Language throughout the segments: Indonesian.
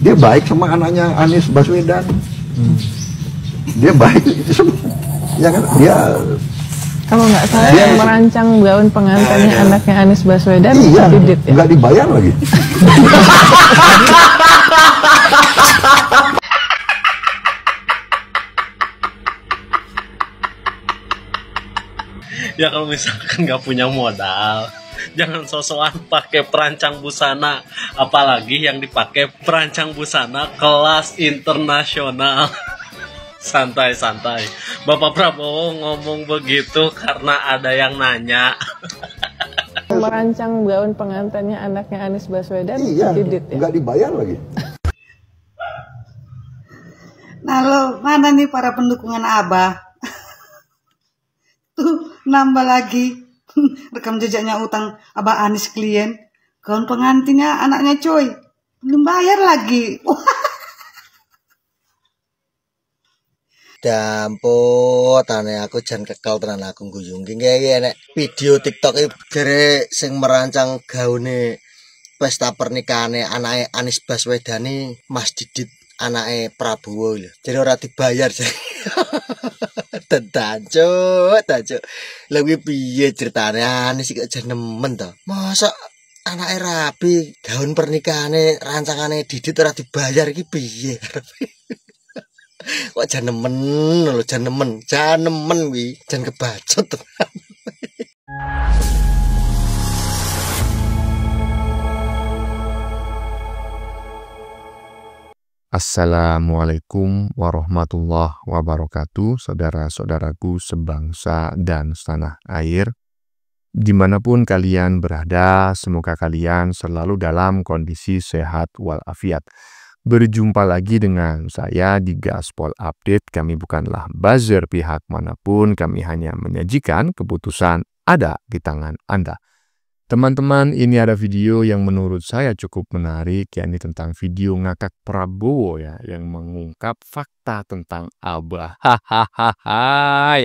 Dia baik sama anaknya Anies Baswedan. Dia baik itu semua. Ya kan? Dia kalau nggak salah yang merancang gaun pengantinnya anaknya Anies Baswedan, iya, Didit ya? nggak dibayar lagi. Ya kalau misalkan nggak punya modal, jangan sosokan pakai perancang busana, apalagi yang dipakai perancang busana kelas internasional. Santai-santai, Bapak Prabowo ngomong begitu karena ada yang nanya. Merancang gaun pengantinnya anaknya Anies Baswedan, iya, Didit ya? nggak dibayar lagi. Nah lo, mana nih para pendukungan Abah? Tuh, nambah lagi. Rekam jejaknya utang Abah Anies klien. Gaun pengantinnya anaknya coy. Belum bayar lagi. Dampot, aneh aku jan kekal tenan aku guyung. Kayak nek video TikTok iki jere sing merancang gaune pesta pernikahan anake Anies Baswedan Mas Didit anake Prabowo lho. Jadi ora dibayar sih. Tetanco. Lha kuwi piye ceritane Anies iki jan nemen to. Masa anake rabi gaun pernikahan rancangane Didit ora dibayar iki piye? Kok jan nemen lho, jan nemen kuwi, jan kebacot. Assalamualaikum warahmatullahi wabarakatuh, saudara-saudaraku sebangsa dan setanah air. Dimanapun kalian berada, semoga kalian selalu dalam kondisi sehat walafiat. Berjumpa lagi dengan saya di Gaspol Update. Kami bukanlah buzzer pihak manapun, kami hanya menyajikan keputusan ada di tangan Anda. Teman-teman, ini ada video yang menurut saya cukup menarik, yakni tentang video ngakak Prabowo ya, yang mengungkap fakta tentang Abah. Hahaha.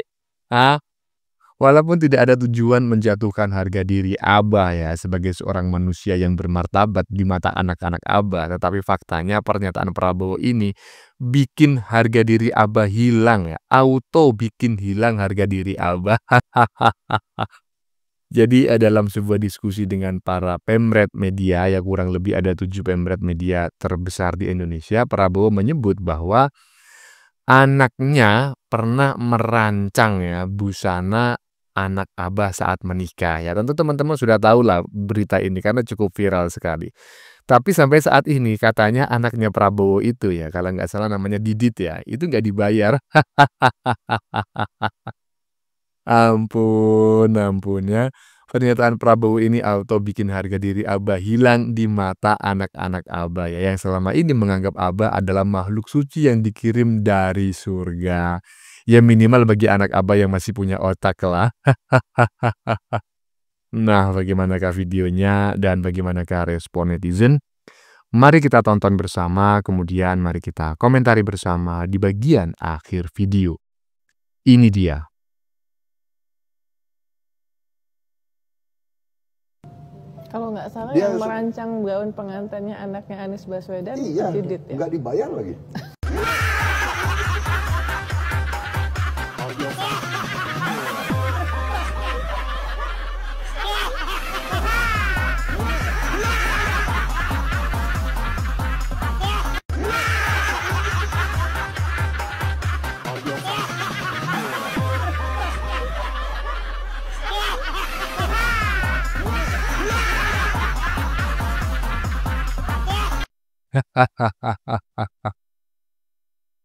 Walaupun tidak ada tujuan menjatuhkan harga diri Abah ya sebagai seorang manusia yang bermartabat di mata anak-anak Abah, tetapi faktanya pernyataan Prabowo ini bikin harga diri Abah hilang ya, auto bikin hilang harga diri Abah. Jadi dalam sebuah diskusi dengan para pemret media, ya kurang lebih ada 7 pemret media terbesar di Indonesia, Prabowo menyebut bahwa anaknya pernah merancang ya busana anak Abah saat menikah ya. Tentu teman-teman sudah tahu lah berita ini karena cukup viral sekali. Tapi sampai saat ini katanya anaknya Prabowo itu ya, kalau nggak salah namanya Didit ya, itu nggak dibayar. Ampun ya. Pernyataan Prabowo ini auto bikin harga diri Abah hilang di mata anak-anak Abah ya, yang selama ini menganggap Abah adalah makhluk suci yang dikirim dari surga. Ya minimal bagi anak Abah yang masih punya otak lah. Nah, bagaimanakah videonya dan bagaimanakah respon netizen? Mari kita tonton bersama, kemudian mari kita komentari bersama di bagian akhir video. Ini dia. Kalau nggak salah Dia yang merancang gaun pengantinnya anaknya Anies Baswedan, iya, Didit ya? nggak dibayar lagi.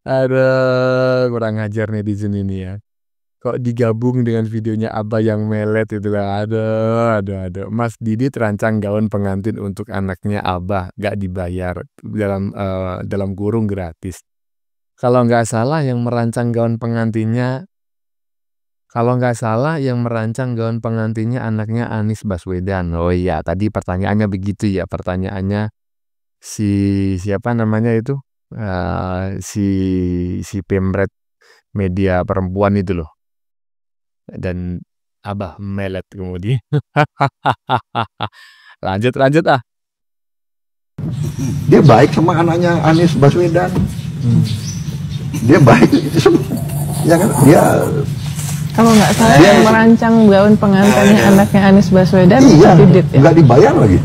Aduh, kurang ajar netizen ini ya. Kok digabung dengan videonya Abah yang melet itu lah. Aduh. Mas Didit rancang gaun pengantin untuk anaknya Abah, gak dibayar, dalam kurung gratis. Kalau nggak salah yang merancang gaun pengantinnya anaknya Anies Baswedan. Oh iya, tadi pertanyaannya begitu ya. Pertanyaannya siapa namanya itu? Si pemret media perempuan itu loh. Dan Abah melet kemudian. Lanjut ah. Dia baik sama anaknya Anies Baswedan. Dia baik itu semua. Ya kan? Dia Kalau nggak salah yang merancang gaun pengantinnya anaknya Anies Baswedan, iya, Didit ya. nggak dibayar lagi.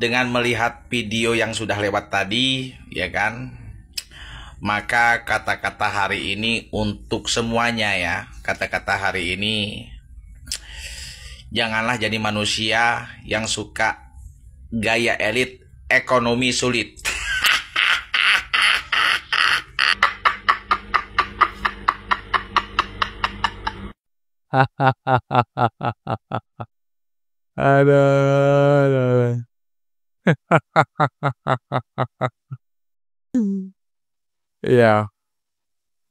Dengan melihat video yang sudah lewat tadi, ya kan, maka kata-kata hari ini untuk semuanya ya, kata-kata hari ini, janganlah jadi manusia yang suka gaya elit, ekonomi sulit. Aduh. Ya,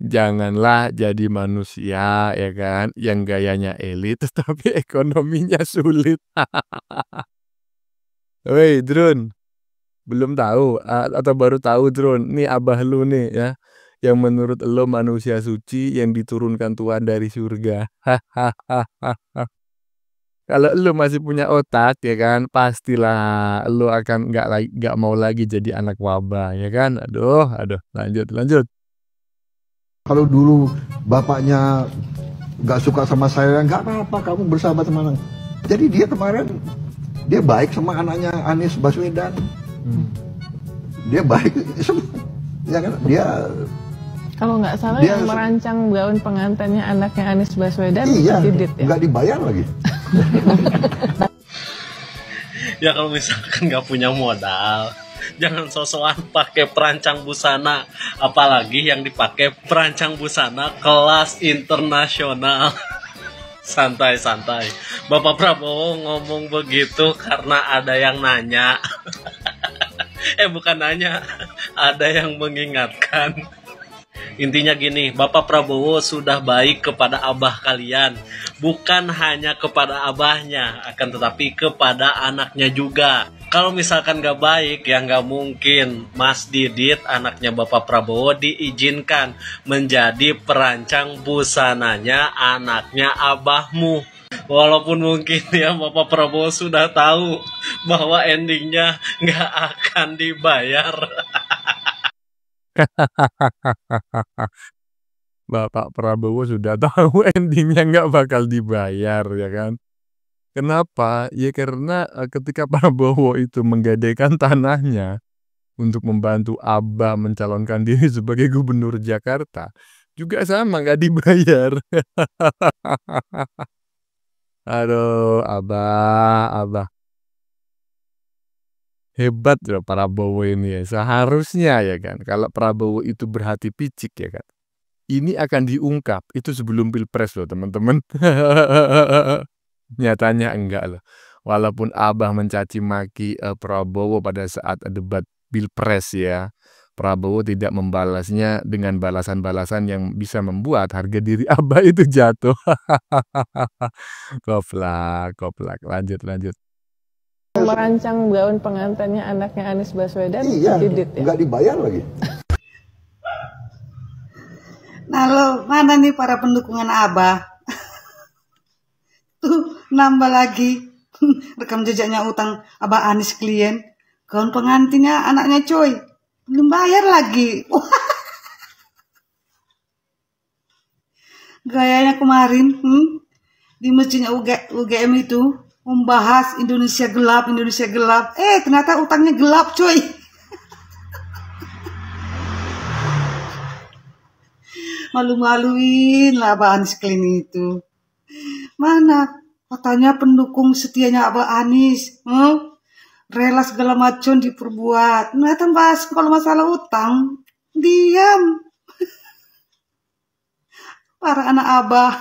janganlah jadi manusia ya kan yang gayanya elit tetapi ekonominya sulit. Woi, Drun, belum tahu atau baru tahu Drun, nih abah lu nih ya, yang menurut lo manusia suci yang diturunkan Tuhan dari surga. Kalau lu masih punya otak ya kan, pastilah lu akan nggak mau lagi jadi anak wabah ya kan. Aduh, lanjut. Kalau dulu bapaknya nggak suka sama saya, nggak apa-apa, kamu bersahabat sama anak. Jadi dia kemarin dia baik sama anaknya Anies Baswedan. Dia baik semua. Ya kan? Dia Kalau nggak salah Dia- yang merancang gaun pengantinnya anaknya Anies Baswedan, iya, Didit ya. nggak dibayar lagi. Ya kalau misalkan nggak punya modal, jangan sosokan pakai perancang busana, apalagi yang dipakai perancang busana kelas internasional. Santai-santai. Bapak Prabowo ngomong begitu karena ada yang nanya. Bukan nanya, ada yang mengingatkan. Intinya gini, Bapak Prabowo sudah baik kepada abah kalian. Bukan hanya kepada abahnya, akan tetapi kepada anaknya juga. Kalau misalkan gak baik, ya gak mungkin Mas Didit, anaknya Bapak Prabowo, diizinkan menjadi perancang busananya anaknya abahmu. Walaupun mungkin ya Bapak Prabowo sudah tahu bahwa endingnya gak akan dibayar. Bapak Prabowo sudah tahu endingnya nggak bakal dibayar ya kan. Kenapa? Ya karena ketika Prabowo itu menggadaikan tanahnya untuk membantu Abah mencalonkan diri sebagai gubernur Jakarta, juga sama nggak dibayar. Aduh, Abah. Hebat loh Prabowo ini ya. Seharusnya ya kan, kalau Prabowo itu berhati picik ya kan, ini akan diungkap itu sebelum pilpres loh teman-teman. Nyatanya enggak loh. Walaupun Abah mencaci maki Prabowo pada saat debat pilpres ya, Prabowo tidak membalasnya dengan balasan-balasan yang bisa membuat harga diri Abah itu jatuh. Koplak. Lanjut. Merancang gaun pengantinnya anaknya Anies Baswedan, Iya, Didit ya. nggak dibayar lagi. Nah lo mana nih para pendukungan Abah? Tuh nambah lagi rekam jejaknya utang Abah Anies klien. Gaun pengantinnya anaknya coy, belum bayar lagi. Gayanya kemarin di masjidnya UGM itu membahas Indonesia gelap. Ternyata utangnya gelap coy. Malu-maluin lah Abah Anies klien itu. Mana katanya pendukung setianya Abah Anies, rela segala macam diperbuat. Ternyata bahas kalau masalah utang, diam. Para anak Abah.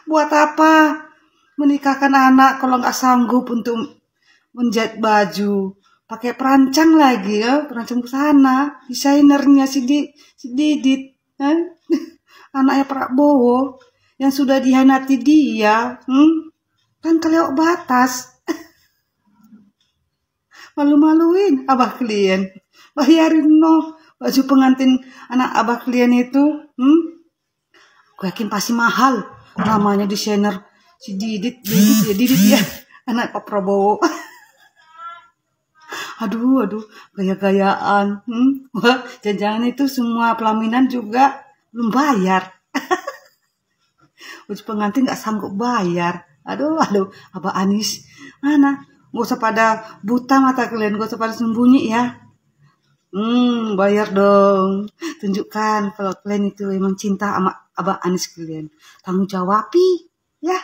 Buat apa menikahkan anak kalau nggak sanggup untuk menjahit baju? Pakai perancang lagi ya, perancang busana, desainernya si Didit, anaknya Prabowo yang sudah dihianati dia, kan kelewat batas. Malu-maluin Abah klien. bayarin no baju pengantin anak abah kalian itu. Gue yakin pasti mahal. Namanya desainer si Didit ya, anak Pak Prabowo. Aduh, gaya-gayaan. Wah, jangan-jangan itu semua pelaminan juga belum bayar. Baju pengantin nggak sanggup bayar. Aduh, Abah Anis, mana? Gak usah pada buta mata kalian, gak usah pada sembunyi ya. Bayar dong. Tunjukkan kalau kalian itu emang cinta sama Abah Anis kalian. Tanggung jawabi, ya.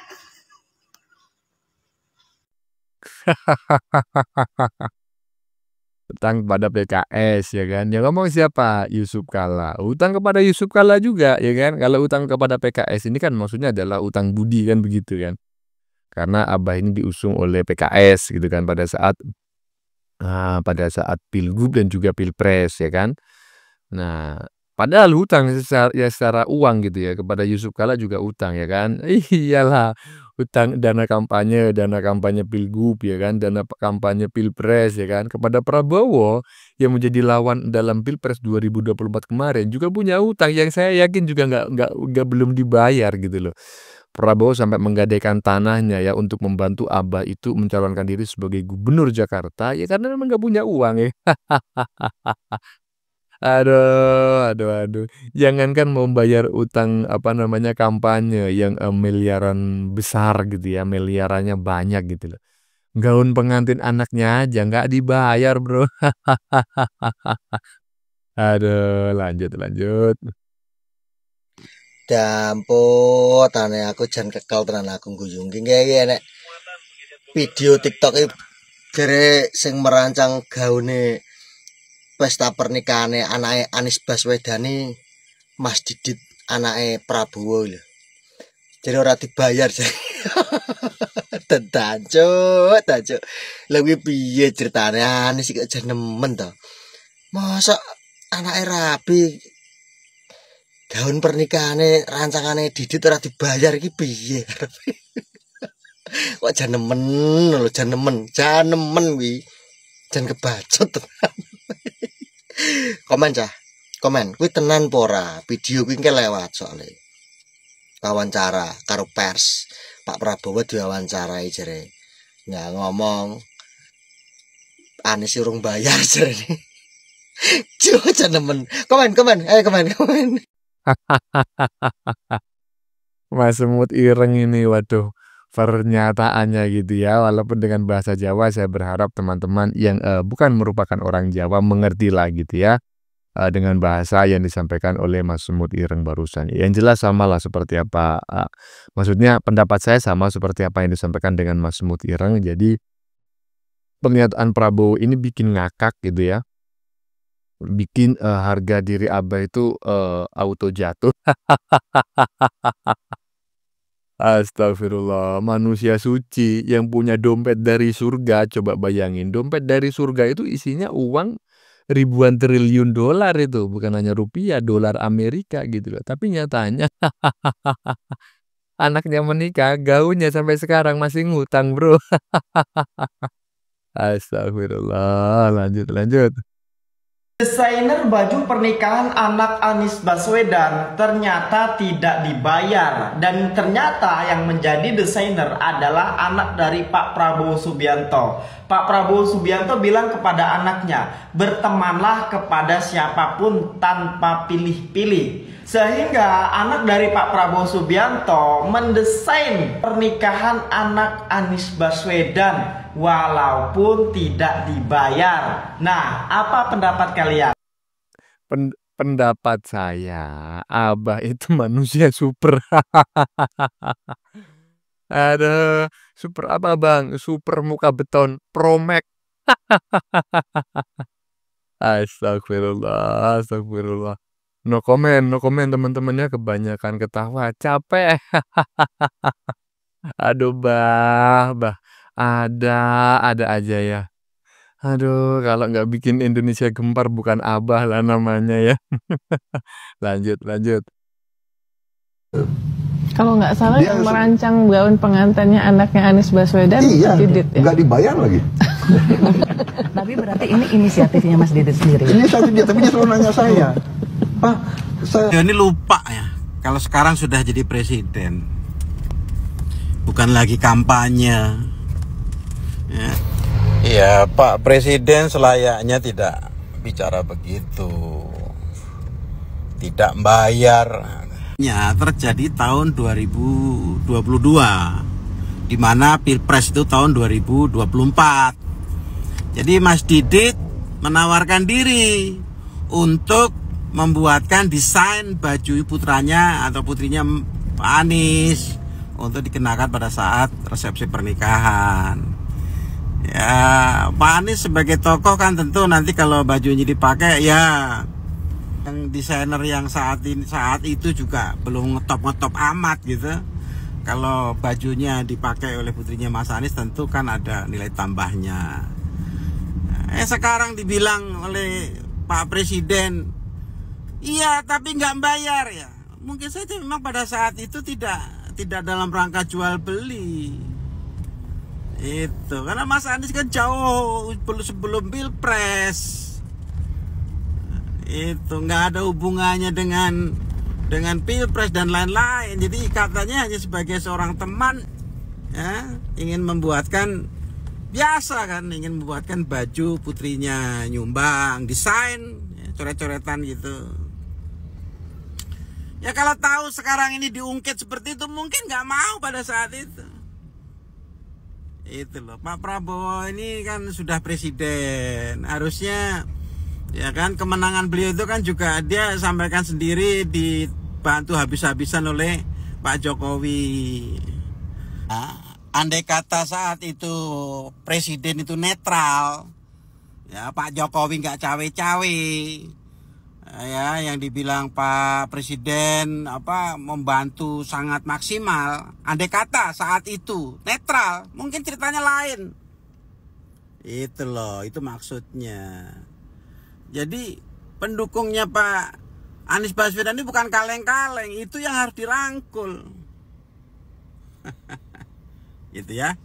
Utang kepada PKS ya kan. Yang ngomong siapa? Yusuf Kalla. Utang kepada Yusuf Kalla juga ya kan. Kalau utang kepada PKS ini kan maksudnya adalah utang budi kan begitu kan. Karena Abah ini diusung oleh PKS gitu kan pada saat Pilgub dan juga Pilpres ya kan. Nah, padahal hutang secara uang gitu ya kepada Yusuf Kalla juga utang ya kan. Iyalah, utang dana kampanye Pilgub ya kan, dana kampanye Pilpres ya kan. Kepada Prabowo yang menjadi lawan dalam Pilpres 2024 kemarin juga punya utang yang saya yakin juga nggak belum dibayar gitu loh. Prabowo sampai menggadaikan tanahnya ya untuk membantu Abah itu mencalonkan diri sebagai gubernur Jakarta ya karena memang nggak punya uang ya. Aduh. Jangankan mau bayar utang kampanye yang miliaran besar gitu ya, miliarannya banyak gitu loh. Gaun pengantin anaknya aja nggak dibayar, bro. Aduh, lanjut. Dampot, tane aku jan kekal tenan aku guyung. Ki nek video TikTok iki jere sing merancang gaune pesta pernikahannya anake Anies Baswedan Mas Didit anake Prabowo lho. Jadi ora dibayar sih. Tetanco. Lha kuwi piye ceritane Anies iki aja nemen to. Masa anake rabi gaun pernikahannya rancangane Didit ora dibayar iki piye? Kok jan nemen kuwi. Jan kebacut tenan. Komen kuwi tenan apa ora? Video kuwi lewat soalnya wawancara karo pers. Pak Prabowo diwawancarai jere. Ya ngomong Anies urung bayar jere. Jan nemen. Komen. Mas Semut Ireng ini waduh pernyataannya gitu ya, walaupun dengan bahasa Jawa saya berharap teman-teman yang bukan merupakan orang Jawa mengerti lah gitu ya dengan bahasa yang disampaikan oleh Mas Semut Ireng barusan. Yang jelas sama lah seperti apa, maksudnya pendapat saya sama seperti apa yang disampaikan dengan Mas Semut Ireng. Jadi pernyataan Prabowo ini bikin ngakak gitu ya, bikin harga diri Abah itu auto jatuh. Astagfirullah, manusia suci yang punya dompet dari surga. Coba bayangin, dompet dari surga itu isinya uang ribuan triliun dolar itu, bukan hanya rupiah, dolar Amerika gitu loh. Tapi nyatanya anaknya menikah, gaunnya sampai sekarang masih ngutang, bro. Astagfirullah, lanjut. Desainer baju pernikahan anak Anies Baswedan ternyata tidak dibayar, dan ternyata yang menjadi desainer adalah anak dari Pak Prabowo Subianto. Pak Prabowo Subianto bilang kepada anaknya, bertemanlah kepada siapapun tanpa pilih-pilih. Sehingga anak dari Pak Prabowo Subianto mendesain pernikahan anak Anies Baswedan walaupun tidak dibayar. Nah, apa pendapat kalian? Pendapat saya, Abah itu manusia super. Ada super apa bang? Super muka beton, Pro Max. Astagfirullah. No comment teman-temannya kebanyakan ketawa, capek. Aduh bah, ada aja ya. Aduh, kalau nggak bikin Indonesia gempar bukan Abah lah namanya ya. Lanjut. Kalau nggak salah Dia yang merancang gaun pengantinnya anaknya Anies Baswedan Iya, Didit ya. nggak dibayar lagi. Tapi berarti ini inisiatifnya Mas Didit sendiri. Inisiatif dia, tapi dia selalu nanya saya, Pak, saya Ini lupa ya, kalau sekarang sudah jadi presiden, bukan lagi kampanye. Ya. Iya, Pak Presiden selayaknya tidak bicara begitu, tidak bayar. Ya, terjadi tahun 2022, di mana Pilpres itu tahun 2024. Jadi Mas Didit menawarkan diri untuk membuatkan desain baju putranya atau putrinya Pak Anies untuk dikenakan pada saat resepsi pernikahan. Ya, Pak Anies sebagai tokoh kan tentu nanti kalau bajunya dipakai ya yang desainer yang saat itu juga belum ngetop amat gitu. Kalau bajunya dipakai oleh putrinya Mas Anies tentu kan ada nilai tambahnya. Sekarang dibilang oleh Pak Presiden, iya tapi nggak bayar ya. Mungkin saja memang pada saat itu tidak dalam rangka jual beli. Itu karena Mas Anies kan jauh sebelum Pilpres. Itu nggak ada hubungannya dengan Pilpres dan lain-lain. Jadi katanya hanya sebagai seorang teman ya, ingin membuatkan biasa kan, ingin membuatkan baju putrinya nyumbang, desain ya, coret-coretan gitu. Ya kalau tahu sekarang ini diungkit seperti itu mungkin nggak mau pada saat itu. Itu loh, Pak Prabowo ini kan sudah presiden, harusnya ya kan kemenangan beliau itu kan juga dia sampaikan sendiri, dibantu habis-habisan oleh Pak Jokowi. Andai kata saat itu presiden itu netral, ya Pak Jokowi nggak cawe-cawe, ya yang dibilang Pak Presiden membantu sangat maksimal. Andai kata saat itu netral, mungkin ceritanya lain. Itu loh, itu maksudnya. Jadi pendukungnya Pak Anies Baswedan ini bukan kaleng-kaleng, itu yang harus dirangkul. Gitu ya.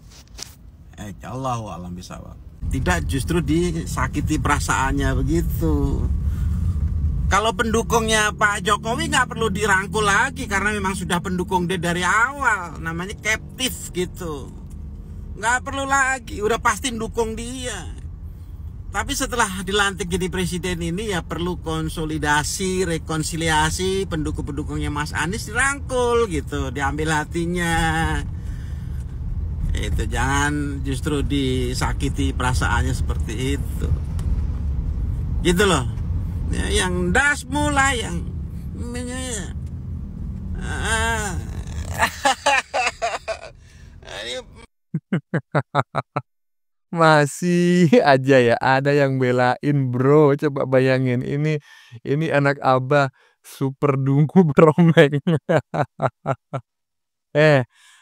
Allahu a'lam bishawab. Tidak justru disakiti perasaannya begitu. Kalau pendukungnya Pak Jokowi nggak perlu dirangkul lagi karena memang sudah pendukung dia dari awal, namanya captive gitu, nggak perlu lagi, udah pasti dukung dia. Tapi setelah dilantik jadi presiden ini ya perlu konsolidasi, rekonsiliasi, pendukung-pendukungnya Mas Anies dirangkul gitu, diambil hatinya. Itu jangan justru disakiti perasaannya seperti itu, gitu loh. Ya, yang das mulai yang masih aja ya ada yang belain bro. Coba bayangin ini anak Abah super dungu promek.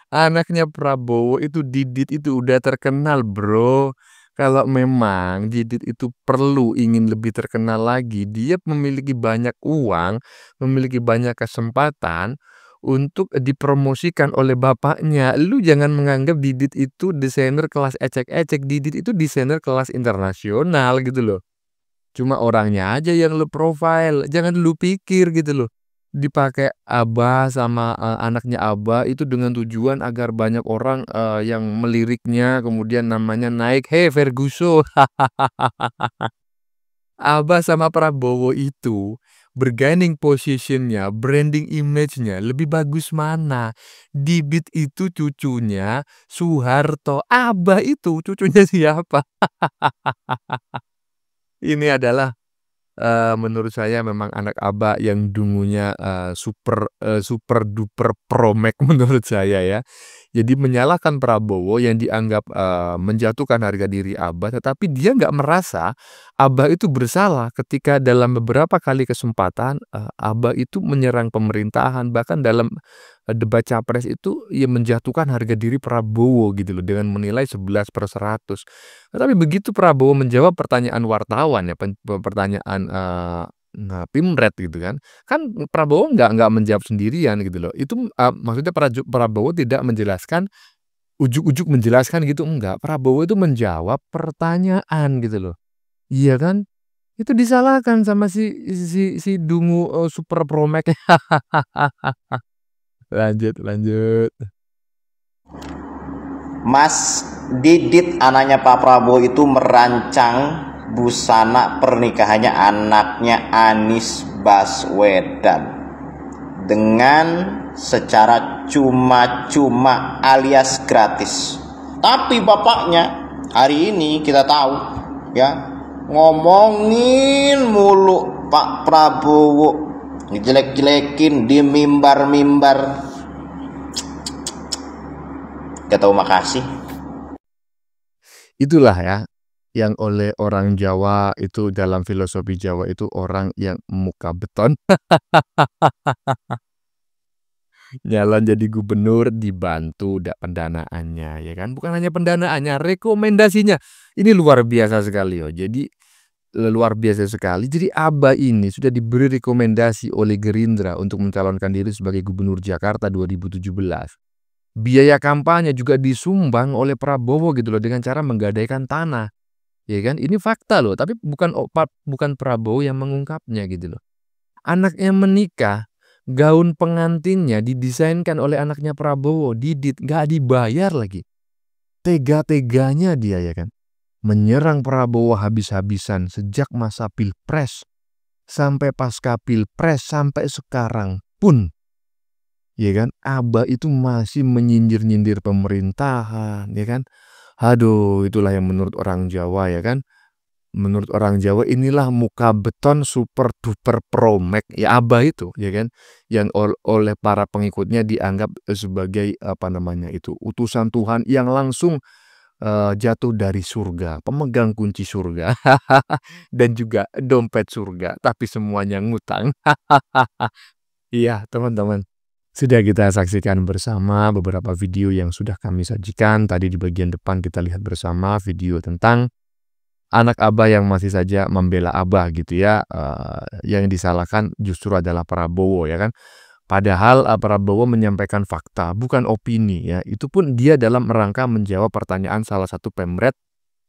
Anaknya Prabowo itu Didit itu udah terkenal bro. Kalau memang Didit itu ingin lebih terkenal lagi, dia memiliki banyak uang, memiliki banyak kesempatan untuk dipromosikan oleh bapaknya. Lu jangan menganggap Didit itu desainer kelas ecek-ecek. Didit itu desainer kelas internasional gitu loh. Cuma orangnya aja yang lu profile, jangan lu pikir gitu loh. Dipakai Abah sama anaknya Abah itu dengan tujuan agar banyak orang yang meliriknya, kemudian namanya naik. Hey Ferguson. Abah sama Prabowo itu bergaining positionnya, branding image-nya lebih bagus mana? Didit itu cucunya Soeharto, Abah itu cucunya siapa? Ini adalah menurut saya memang anak Abah yang dungunya super duper promek menurut saya ya. Jadi menyalahkan Prabowo yang dianggap menjatuhkan harga diri Abah, tetapi dia nggak merasa Abah itu bersalah ketika dalam beberapa kali kesempatan Abah itu menyerang pemerintahan, bahkan dalam debat capres itu ia menjatuhkan harga diri Prabowo gitu loh dengan menilai 11/100. Tapi begitu Prabowo menjawab pertanyaan wartawan ya, pertanyaan Pimret gitu kan Prabowo nggak menjawab sendirian gitu loh. Itu maksudnya Prabowo tidak menjelaskan ujuk-ujuk menjelaskan gitu, enggak. Prabowo itu menjawab pertanyaan gitu loh. Iya kan? Itu disalahkan sama si Dungu Super Promek. Lanjut. Mas Didit, anaknya Pak Prabowo itu merancang busana pernikahannya anaknya Anies Baswedan dengan secara cuma-cuma alias gratis. Tapi bapaknya hari ini kita tahu ya, ngomongin mulu Pak Prabowo, ngejelek-jelekin di mimbar-mimbar. Gak tahu makasih. Itulah ya yang oleh orang Jawa itu, dalam filosofi Jawa itu orang yang muka beton. Nyalon jadi gubernur dibantu pendanaannya, ya kan? Bukan hanya pendanaannya, rekomendasinya. Ini luar biasa sekali yo. Jadi luar biasa sekali. Jadi Abah ini sudah diberi rekomendasi oleh Gerindra untuk mencalonkan diri sebagai gubernur Jakarta 2017. Biaya kampanye juga disumbang oleh Prabowo gitu loh, dengan cara menggadaikan tanah. Ya kan? Ini fakta loh, tapi bukan Prabowo yang mengungkapnya gitu loh. Anaknya menikah, gaun pengantinnya didesainkan oleh anaknya Prabowo, Didit, gak dibayar lagi. Tega-teganya dia, ya kan, menyerang Prabowo habis-habisan sejak masa Pilpres sampai pasca Pilpres sampai sekarang pun. Ya kan, Abah itu masih menyindir-nyindir pemerintahan, ya kan. Aduh, itulah yang menurut orang Jawa, ya kan. Menurut orang Jawa inilah muka beton super duper promek ya Abah itu, ya kan, yang oleh para pengikutnya dianggap sebagai utusan Tuhan yang langsung jatuh dari surga, pemegang kunci surga dan juga dompet surga, tapi semuanya ngutang. Iya, teman-teman. Sudah kita saksikan bersama beberapa video yang sudah kami sajikan. Tadi di bagian depan kita lihat bersama video tentang anak Abah yang masih saja membela Abah gitu ya. Yang disalahkan justru adalah Prabowo, ya kan. Padahal Prabowo menyampaikan fakta, bukan opini ya. Itu pun dia dalam rangka menjawab pertanyaan salah satu pemret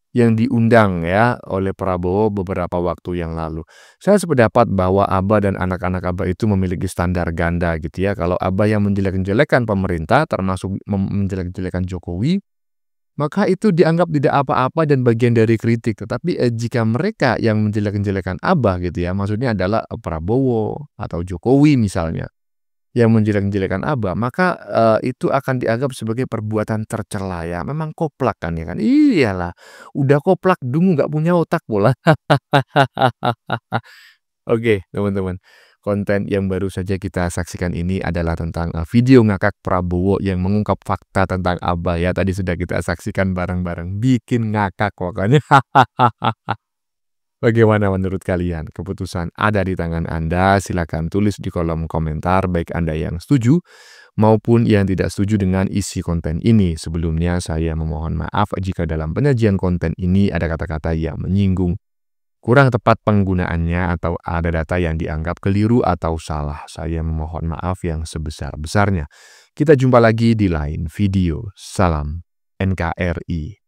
yang diundang ya oleh Prabowo beberapa waktu yang lalu. Saya sependapat bahwa Abah dan anak-anak Abah itu memiliki standar ganda gitu ya. Kalau Abah yang menjelek-jelekan pemerintah, termasuk menjelek-jelekan Jokowi, maka itu dianggap tidak apa-apa dan bagian dari kritik. Tetapi jika mereka yang menjelek-jelekan Abah gitu ya, maksudnya adalah Prabowo atau Jokowi misalnya, yang menjelek-jelekan Abah, maka itu akan dianggap sebagai perbuatan tercela ya. Memang koplak kan, ya kan. Iyalah, udah koplak dungu nggak punya otak pula. Oke, teman-teman. Konten yang baru saja kita saksikan ini adalah tentang video ngakak Prabowo yang mengungkap fakta tentang Abah ya. Tadi sudah kita saksikan bareng-bareng. Bikin ngakak pokoknya. Bagaimana menurut kalian? Keputusan ada di tangan Anda. Silakan tulis di kolom komentar baik Anda yang setuju maupun yang tidak setuju dengan isi konten ini. Sebelumnya saya memohon maaf jika dalam penyajian konten ini ada kata-kata yang menyinggung, kurang tepat penggunaannya, atau ada data yang dianggap keliru atau salah. Saya memohon maaf yang sebesar-besarnya. Kita jumpa lagi di lain video. Salam NKRI.